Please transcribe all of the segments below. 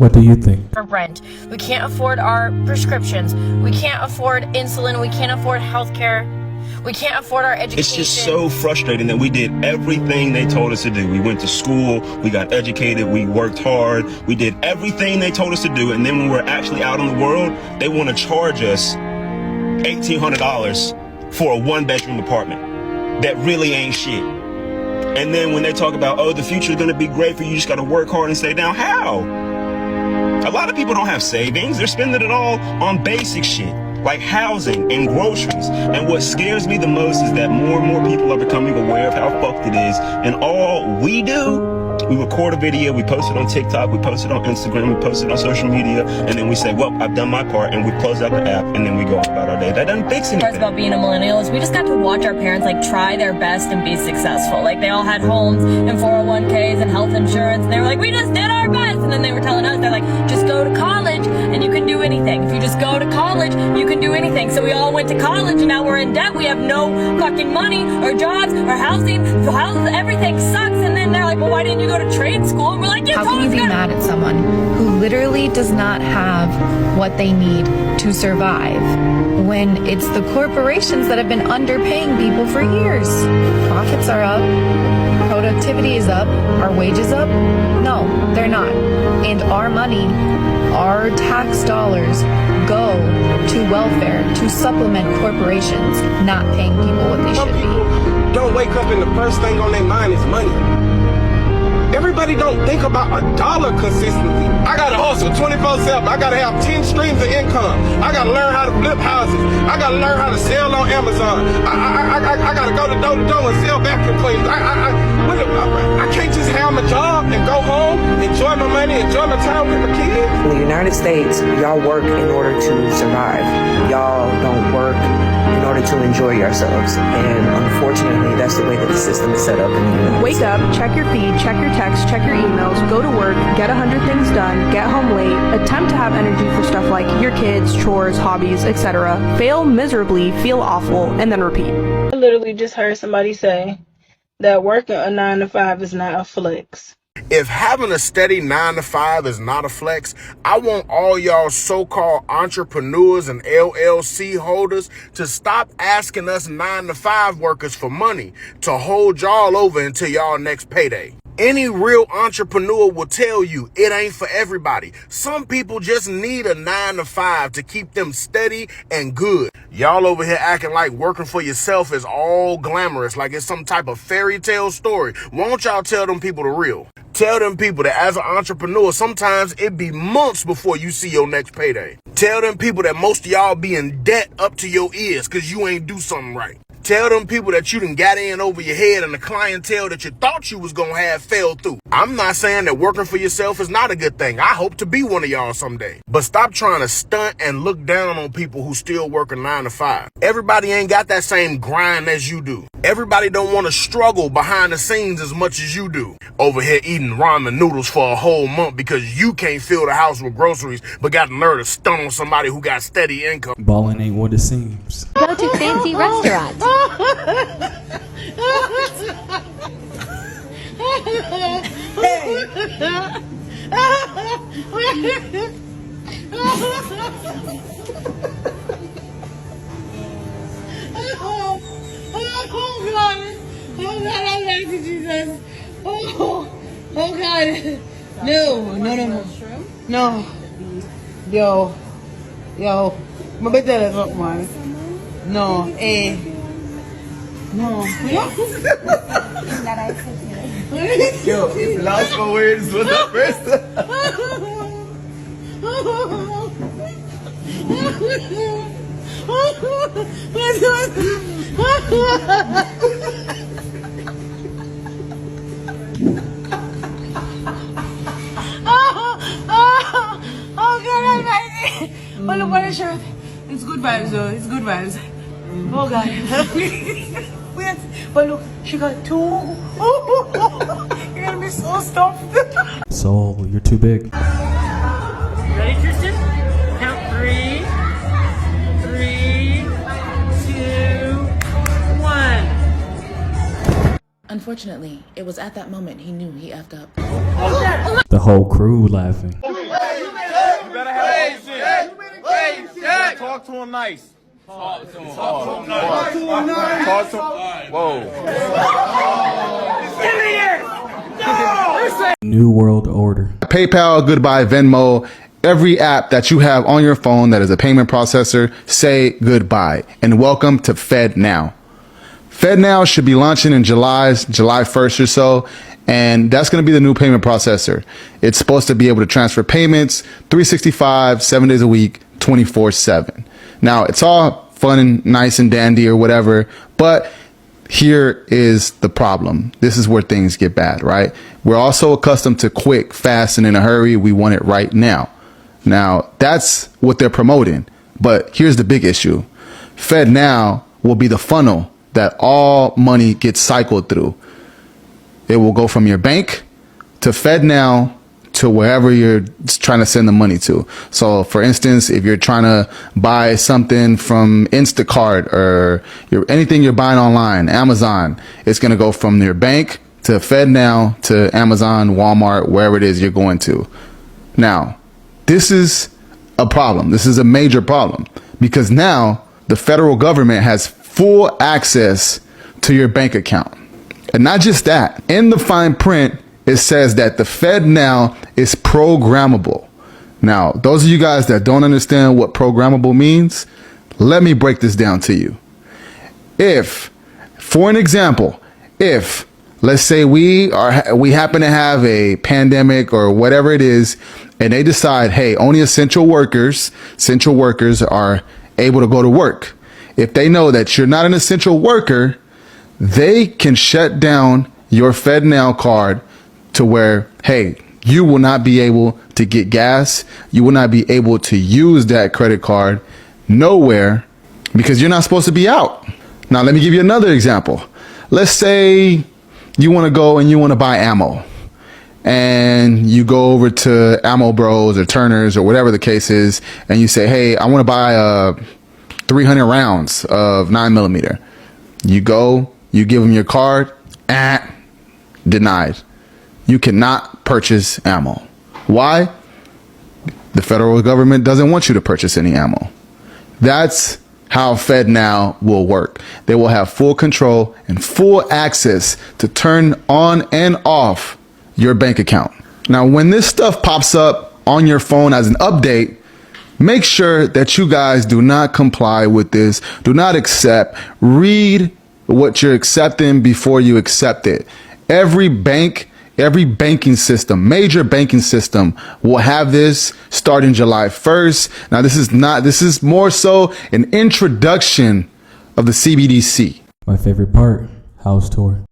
What do you think? Our rent. We can't afford our prescriptions. We can't afford insulin. We can't afford healthcare. We can't afford our education. It's just so frustrating that we did everything they told us to do. We went to school, we got educated, we worked hard, we did everything they told us to do, and then when we're actually out in the world, they want to charge us $1,800 for a one-bedroom apartment that really ain't shit. And then when they talk about, oh, the future is going to be great for you, you just got to work hard and stay down. How? A lot of people don't have savings. They're spending it all on basic shit, like housing and groceries. And what scares me the most is that more and more people are becoming aware of how fucked it is. And all we do, we record a video, we post it on TikTok, we post it on Instagram, we post it on social media, and then we say, well, I've done my part, and we close out the app, and then we go about our day. That doesn't fix anything. Parts about being a millennial is we just got to watch our parents like try their best and be successful. Like they all had homes and 401ks and health insurance, and they were like, we just did our best. And then they were telling us, they're like, just go to college and you can do anything. If you just go to college, you can do anything. So we all went to college and now we're in debt. We have no fucking money or jobs or housing. Everything sucks. And then they're like, well, why didn't you go to trade school? And we're like, how can you be mad at someone who literally does not have what they need to survive when it's the corporations that have been underpaying people for years? Profits are up, productivity is up, are wages up? No, they're not. And our money, our tax dollars go to welfare to supplement corporations not paying people what they should be. Don't wake up and the first thing on their mind is money. Everybody don't think about $1 consistently. I gotta hustle 24/7. I gotta have 10 streams of income. I gotta learn how to flip houses. I gotta learn how to sell on Amazon. I gotta go to door to door and sell vacuum cleaners. I can't just have my job and go home, enjoy my money, enjoy my time with my kids. In the United States, y'all work in order to survive. Y'all don't work in order to enjoy yourselves. And unfortunately, that's the way that the system is set up in the United States. Wake up, check your feed, check your texts, check your emails, go to work, get 100 things done, get home late, attempt to have energy for stuff like your kids, chores, hobbies, etc., fail miserably, feel awful, and then repeat. I literally just heard somebody say that working a 9 to 5 is not a flex. If having a steady 9 to 5 is not a flex, I want all y'all so-called entrepreneurs and LLC holders to stop asking us 9 to 5 workers for money to hold y'all over until y'all next payday. Any real entrepreneur will tell you it ain't for everybody. Some people just need a 9 to 5 to keep them steady and good. Y'all over here acting like working for yourself is all glamorous, like it's some type of fairy tale story. Won't y'all tell them people the real? Tell them people that as an entrepreneur, sometimes it be months before you see your next payday. Tell them people that most of y'all be in debt up to your ears because you ain't do something right. Tell them people that you done got in over your head and the clientele that you thought you was gonna have fell through. I'm not saying that working for yourself is not a good thing. I hope to be one of y'all someday. But stop trying to stunt and look down on people who still work a 9 to 5. Everybody ain't got that same grind as you do. Everybody don't want to struggle behind the scenes as much as you do. Over here eating ramen noodles for a whole month because you can't fill the house with groceries but got the nerve to stunt on somebody who got steady income. Balling ain't what it seems. Go to fancy restaurant. Oh God, I like you, Jesus. Oh God. No. Yo. Maybe tell us what, man. No, No. Yo, if last 4 words was the first. Oh God, almighty. Oh, look at the shirt. It's good vibes though. It's good vibes. Oh God. Wait, but look, she got 2. You're gonna be so stuffed. So, you're too big. Ready, Tristan? Count 3, 2, 1. Unfortunately, it was at that moment he knew he effed up. The whole crew laughing. Talk to him nice. Talk to him. Talk to him nice. Talk to him. Whoa. New World Order. PayPal, goodbye, Venmo, every app that you have on your phone that is a payment processor, say goodbye and welcome to FedNow. FedNow should be launching in July 1st or so, and that's going to be the new payment processor. It's supposed to be able to transfer payments 365, 7 days a week, 24/7. Now, it's all fun and nice and dandy or whatever, but here is the problem. This is where things get bad, right? We're also accustomed to quick, fast, and in a hurry. We want it right now. Now, that's what they're promoting. But here's the big issue. FedNow will be the funnel that all money gets cycled through. It will go from your bank to FedNow to wherever you're trying to send the money to. So for instance, if you're trying to buy something from Instacart or anything you're buying online, Amazon, it's going to go from your bank to FedNow to Amazon, Walmart, wherever it is you're going to. Now, this is a problem. This is a major problem because now the federal government has full access to your bank account. And not just that, in the fine print, it says that the FedNow is programmable. Now, those of you guys that don't understand what programmable means, let me break this down to you. If, for an example, if let's say we happen to have a pandemic or whatever it is, and they decide, hey, only essential workers are able to go to work. If they know that you're not an essential worker, they can shut down your FedNow card to where, hey, you will not be able to get gas. You will not be able to use that credit card nowhere because you're not supposed to be out. Now, let me give you another example. Let's say you want to go and you want to buy ammo, and you go over to Ammo Bros or Turner's or whatever the case is, and you say, hey, I want to buy 300 rounds of 9mm. You go, you give them your card, denied. You cannot purchase ammo. Why? The federal government doesn't want you to purchase any ammo. That's how FedNow will work. They will have full control and full access to turn on and off your bank account. Now, when this stuff pops up on your phone as an update, make sure that you guys do not comply with this. Do not accept. Read what you're accepting before you accept it. Every banking system, major banking system, will have this starting July 1st. Now, this is more so an introduction of the CBDC. My favorite part, house tour.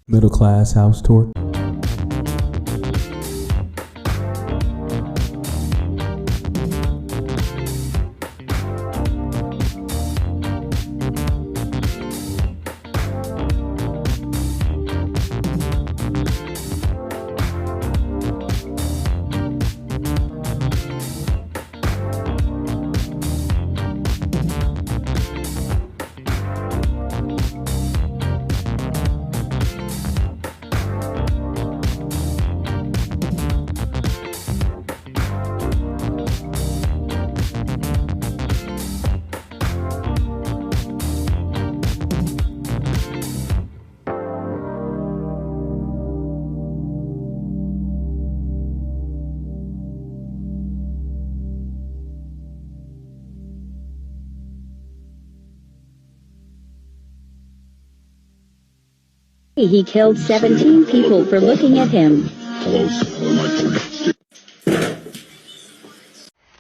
Middle class house tour. He killed 17 people for looking at him.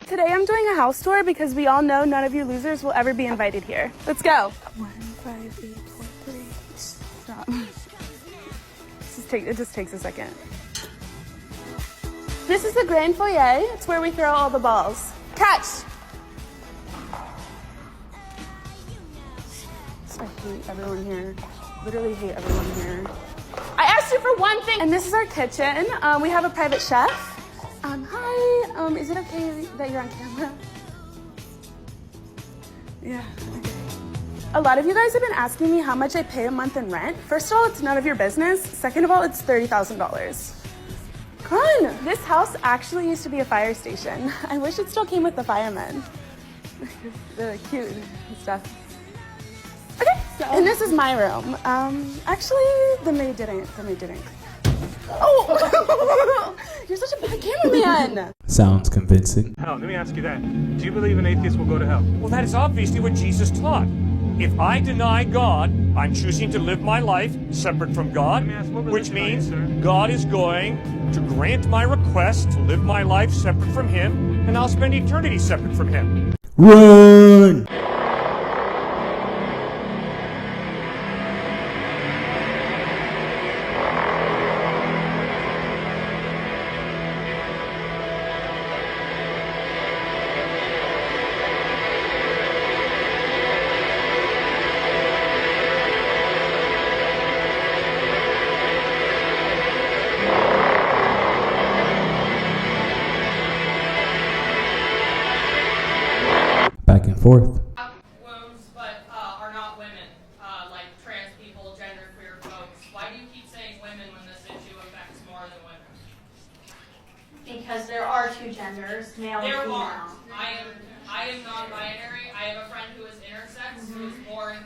Today I'm doing a house tour because we all know none of you losers will ever be invited here. Let's go. 1, 5, 8, 4, 3. Stop. It just takes a second. This is the grand foyer. It's where we throw all the balls. Catch! I hate everyone here. Literally hate everyone here. I asked you for one thing. And this is our kitchen. We have a private chef. Hi. Is it okay that you're on camera? Yeah. Okay. A lot of you guys have been asking me how much I pay a month in rent. First of all, it's none of your business. Second of all, it's $30,000. Come on. This house actually used to be a fire station. I wish it still came with the firemen. They're cute and stuff. Okay, and this is my room. Actually, the maid didn't. Oh! You're such a bad cameraman! Sounds convincing. Hell, let me ask you that. Do you believe an atheist will go to hell? Well, that is obviously what Jesus taught. If I deny God, I'm choosing to live my life separate from God, which means God is going to grant my request to live my life separate from Him, and I'll spend eternity separate from Him. Run! Back and forth. Wombs, but are not women, like trans people, genderqueer folks. Why do you keep saying women when this issue affects more than women? Because there are two genders, male and female. I am non-binary. I have a friend who is intersex, who is born,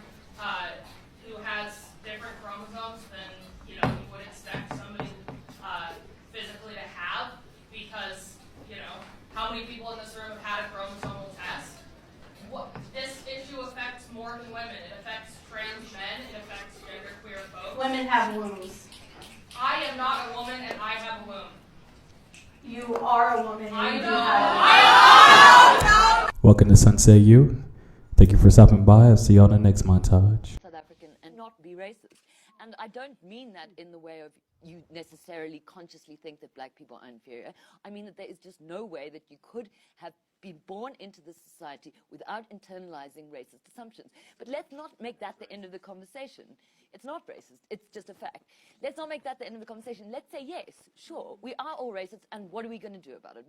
who has different chromosomes than you would expect somebody physically to have, because how many people in this room have had a chromosomal test? This issue affects more than women. It affects trans men. It affects genderqueer folks. Women have wombs. I am not a woman, and I have a womb. You are a woman. I and you know. have a womb. Welcome to Sunset U. Thank you for stopping by. I'll see you on the next montage. South African and not be racist. And I don't mean that in the way of you necessarily consciously think that black people are inferior. I mean that there is just no way that you could have been born into this society without internalizing racist assumptions. But let's not make that the end of the conversation. It's not racist, it's just a fact. Let's not make that the end of the conversation. Let's say, yes, sure, we are all racist, and what are we going to do about it?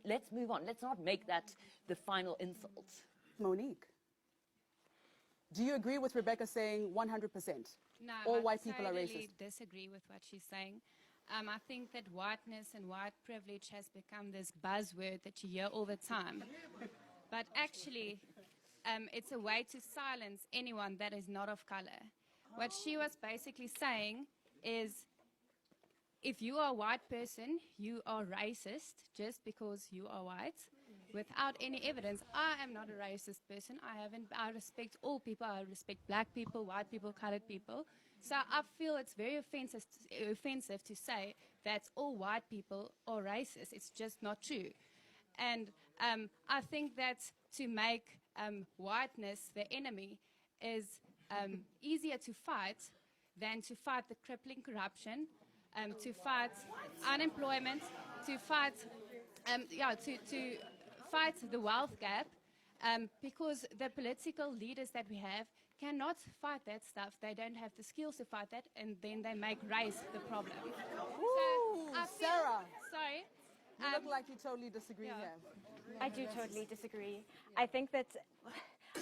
Let's move on. Let's not make that the final insult. Monique, do you agree with Rebecca saying 100%? No, all white people are racist. I disagree with what she's saying. I think that whiteness and white privilege has become this buzzword that you hear all the time. But actually, it's a way to silence anyone that is not of color. What she was basically saying is, if you are a white person, you are racist just because you are white, without any evidence. I am not a racist person. I respect all people. I respect black people, white people, colored people. So I feel it's very offensive to say that all white people are racist. It's just not true. And I think that to make whiteness the enemy is easier to fight than to fight the crippling corruption, to fight unemployment, to fight, to fight the wealth gap, because the political leaders that we have cannot fight that stuff. They don't have the skills to fight that, and then they make race the problem. Ooh, so Sarah. Sorry. You look like you totally disagree here. I do totally disagree. I think that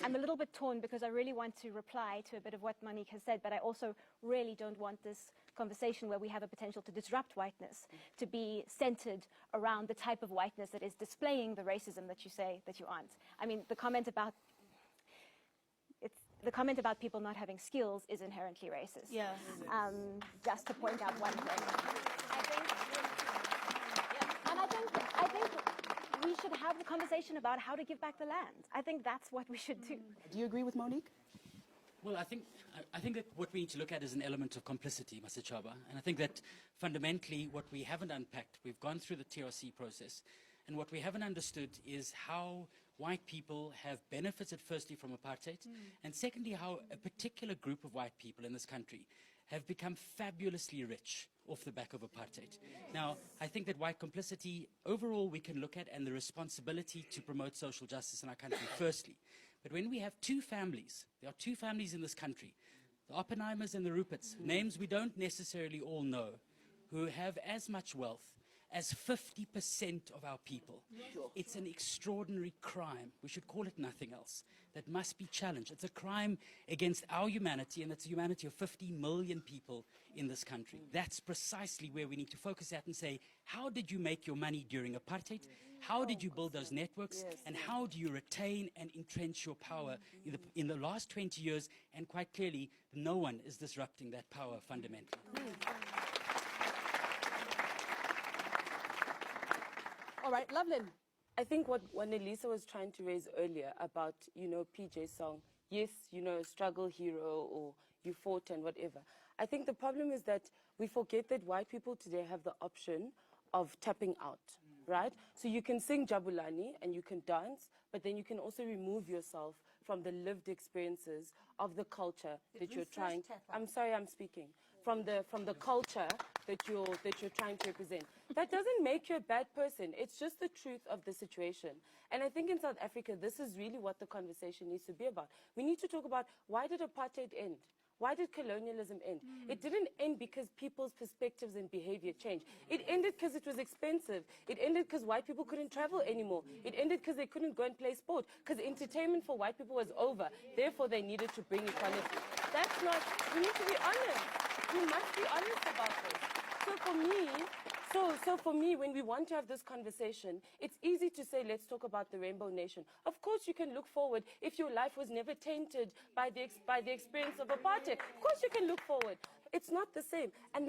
I'm a little bit torn because I really want to reply to a bit of what Monique has said, but I also really don't want this conversation where we have a potential to disrupt whiteness to be centered around the type of whiteness that is displaying the racism that you say that you aren't. I mean, the comment about people not having skills is inherently racist. Yes. Just to point out one thing. I think we should have the conversation about how to give back the land. I think that's what we should do. Do you agree with Monique? Well, I think that what we need to look at is an element of complicity, Mr. Chaba. And I think that fundamentally what we haven't unpacked, we've gone through the TRC process, and what we haven't understood is how white people have benefited firstly from apartheid, and secondly how a particular group of white people in this country have become fabulously rich off the back of apartheid. Now, I think that white complicity, overall, we can look at, and the responsibility to promote social justice in our country, firstly. But when we have two families, there are two families in this country, the Oppenheimers and the Ruperts, names we don't necessarily all know, who have as much wealth as 50% of our people. It's an extraordinary crime. We should call it nothing else. That must be challenged. It's a crime against our humanity, and it's the humanity of 50 million people in this country. That's precisely where we need to focus at and say, how did you make your money during apartheid? How did you build those networks? And how do you retain and entrench your power in the last 20 years? And quite clearly, no one is disrupting that power fundamentally. All right, Loveland. I think what Elisa was trying to raise earlier about, PJ's song, yes, struggle hero, or you fought and whatever. I think the problem is that we forget that white people today have the option of tapping out, right? So you can sing Jabulani and you can dance, but then you can also remove yourself from the lived experiences of the culture that you're trying. I'm sorry, I'm speaking. From the culture that you're trying to represent. That doesn't make you a bad person. It's just the truth of the situation. And I think in South Africa, this is really what the conversation needs to be about. We need to talk about, why did apartheid end? Why did colonialism end? It didn't end because people's perspectives and behavior changed. It ended because it was expensive. It ended because white people couldn't travel anymore. It ended because they couldn't go and play sport, because entertainment for white people was over. Therefore, they needed to bring equality. That's not, we need to be honest. We must be honest about this. So for me, when we want to have this conversation, it's easy to say, let's talk about the Rainbow Nation. Of course, you can look forward if your life was never tainted by the experience of apartheid. Of course, you can look forward. It's not the same. And